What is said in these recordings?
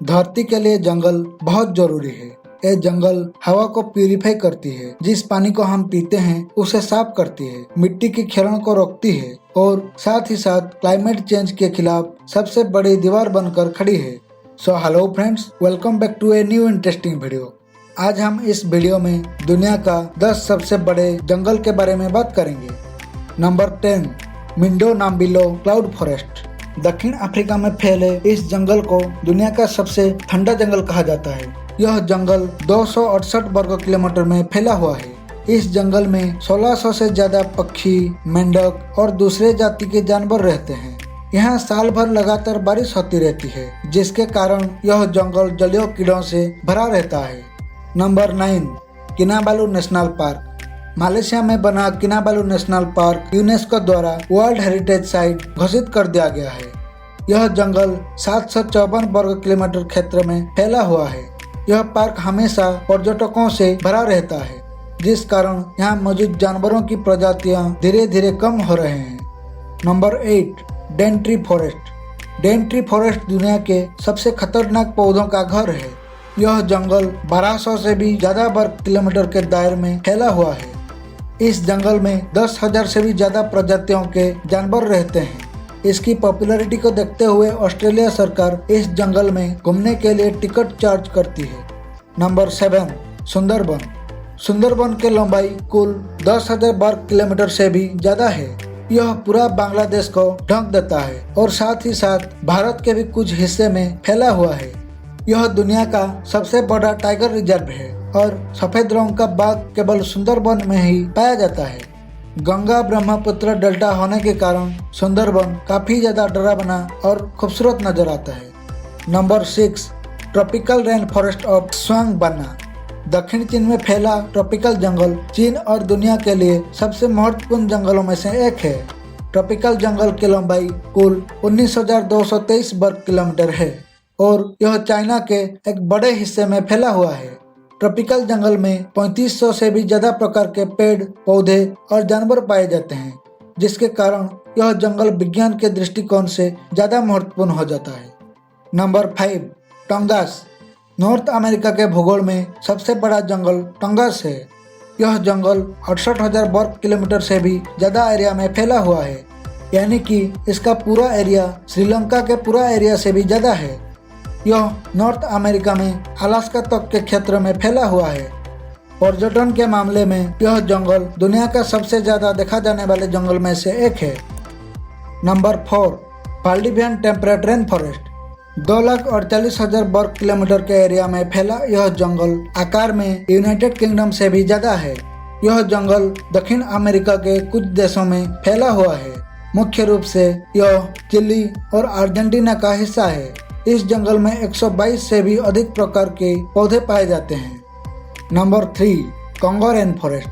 धरती के लिए जंगल बहुत जरूरी है। ये जंगल हवा को प्यूरिफाई करती है, जिस पानी को हम पीते हैं उसे साफ करती है, मिट्टी की क्षरण को रोकती है और साथ ही साथ क्लाइमेट चेंज के खिलाफ सबसे बड़ी दीवार बनकर खड़ी है। So hello friends, welcome back to a new interesting video. आज हम इस वीडियो में दुनिया का 10 सबसे बड़े जंगल के बारे में बात करेंगे। Number 10, Mindo Nambillo cloud forest. दक्षिण अफ्रीका में फैले इस जंगल को दुनिया का सबसे ठंडा जंगल कहा जाता है। यह जंगल 268 वर्ग किलोमीटर में फैला हुआ है। इस जंगल में 1600 से ज्यादा पक्षी, मेंढक और दूसरे जाति के जानवर रहते हैं। यहाँ साल भर लगातार बारिश होती रहती है, जिसके कारण यह जंगल जलीय कीड़ों से भरा रहता है। Number 9, Kinabalu national park. Malaysia में बना किनाबालू नेशनल पार्क यूनेस्को द्वारा वर्ल्ड हेरिटेज साइट घोषित कर दिया गया है। यह जंगल 754 वर्ग किलोमीटर क्षेत्र में फैला हुआ है। यह पार्क हमेशा पर्यटकों से भरा रहता है, जिस कारण यहाँ मौजूद जानवरों की प्रजातियां धीरे धीरे कम हो रहे हैं। Number 8, Daintree forest. Daintree forest दुनिया के सबसे खतरनाक पौधों का घर है। यह जंगल 1200 से भी ज्यादा वर्ग किलोमीटर के दायरे में फैला हुआ है। इस जंगल में 10,000 से भी ज्यादा प्रजातियों के जानवर रहते हैं। इसकी पॉपुलैरिटी को देखते हुए ऑस्ट्रेलिया सरकार इस जंगल में घूमने के लिए टिकट चार्ज करती है। नंबर 7, सुंदरबन। सुंदरबन की लंबाई कुल 10,000 वर्ग किलोमीटर से भी ज्यादा है। यह पूरा बांग्लादेश को ढक देता है और साथ ही साथ भारत के भी कुछ हिस्से में फैला हुआ है। यह दुनिया का सबसे बड़ा टाइगर रिजर्व है और सफेद रंग का बाघ केवल सुंदरबन में ही पाया जाता है। गंगा ब्रह्मपुत्र डेल्टा होने के कारण सुंदरबन काफी ज्यादा डरावना और खूबसूरत नजर आता है। Number 6, tropical rain forest of Xishuangbanna. दक्षिण चीन में फैला ट्रॉपिकल जंगल चीन और दुनिया के लिए सबसे महत्वपूर्ण जंगलों में से एक है। ट्रॉपिकल जंगल की लंबाई कुल 19,223 वर्ग किलोमीटर है और यह चाइना के एक बड़े हिस्से में फैला हुआ है। ट्रॉपिकल जंगल में 3500 से भी ज्यादा प्रकार के पेड़, पौधे और जानवर पाए जाते हैं, जिसके कारण यह जंगल विज्ञान के दृष्टिकोण से ज्यादा महत्वपूर्ण हो जाता है। नंबर 5, टंगास। नॉर्थ अमेरिका के भूगोल में सबसे बड़ा जंगल टंगास है। यह जंगल 68,000 वर्ग किलोमीटर से भी ज्यादा एरिया में फैला हुआ है, यानी कि इसका पूरा एरिया श्रीलंका के पूरा एरिया से भी ज्यादा है। यह नॉर्थ अमेरिका में अलास्का तक के क्षेत्र में फैला हुआ है। पर्यटन के मामले में यह जंगल दुनिया का सबसे ज्यादा देखा जाने वाले जंगल में से एक है। Number 4, Maldivian temperate rain forest. 2,48,000 वर्ग किलोमीटर के एरिया में फैला यह जंगल आकार में यूनाइटेड किंगडम से भी ज्यादा है। यह जंगल दक्षिण अमेरिका के कुछ देशों में फैला हुआ है। मुख्य रूप से यह चिली और अर्जेंटीना का हिस्सा है। इस जंगल में 122 से भी अधिक प्रकार के पौधे पाए जाते हैं। Number 3, Congo rain forest.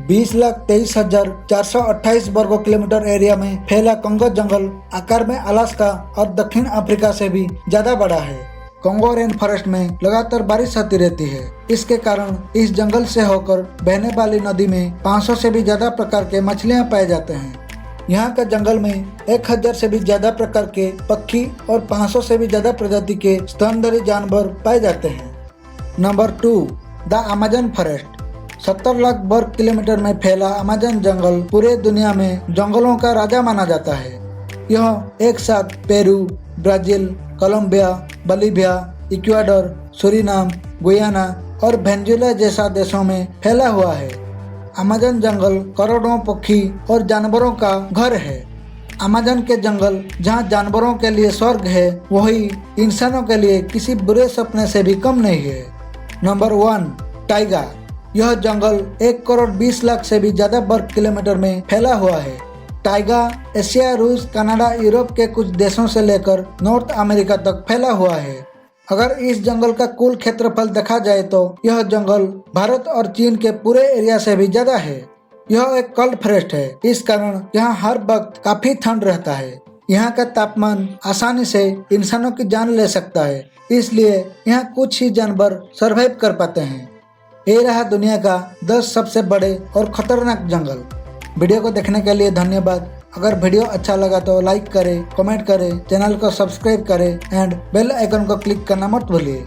20,23,428 वर्ग किलोमीटर एरिया में फैला कांगो जंगल आकार में अलास्का और दक्षिण अफ्रीका से भी ज्यादा बड़ा है। कांगो रेन फॉरेस्ट में लगातार बारिश होती रहती है। इसके कारण इस जंगल से होकर बहने वाली नदी में 500 से भी ज्यादा प्रकार के मछलियां पाए जाते हैं। यहाँ का जंगल में 1,000 से भी ज्यादा प्रकार के पक्षी और 500 से भी ज्यादा प्रजाति के स्तनधारी जानवर पाए जाते हैं। Number 2, the Amazon forest. 70 lakh वर्ग किलोमीटर में फैला अमेज़न जंगल पूरे दुनिया में जंगलों का राजा माना जाता है। यह एक साथ Peru, Brazil, Colombia, Bolivia, Ecuador, Suriname, Guyana और वेनेजुएला जैसा देशों में फैला हुआ है। अमेज़न जंगल करोड़ों पक्षी और जानवरों का घर है। अमेज़न के जंगल जहां जानवरों के लिए स्वर्ग है, वही इंसानों के लिए किसी बुरे सपने से भी कम नहीं है। Number 1, Tyga. यह जंगल 1,20,00,000 से भी ज्यादा वर्ग किलोमीटर में फैला हुआ है। टाइगा एशिया, रूस, कनाडा, यूरोप के कुछ देशों से लेकर नॉर्थ अमेरिका तक फैला हुआ है। अगर इस जंगल का कुल क्षेत्रफल देखा जाए तो यह जंगल भारत और चीन के पूरे एरिया से भी ज्यादा है। यह एक कोल्ड फॉरेस्ट है, इस कारण यहाँ हर वक्त काफी ठंड रहता है। यहाँ का तापमान आसानी से इंसानों की जान ले सकता है, इसलिए यहाँ कुछ ही जानवर सरवाइव कर पाते हैं। ये रहा दुनिया का 10 सबसे बड़े और खतरनाक जंगल। वीडियो को देखने के लिए धन्यवाद। अगर वीडियो अच्छा लगा तो लाइक करें, कमेंट करें, चैनल को सब्सक्राइब करें एंड बेल आइकन को क्लिक करना मत भूलिए।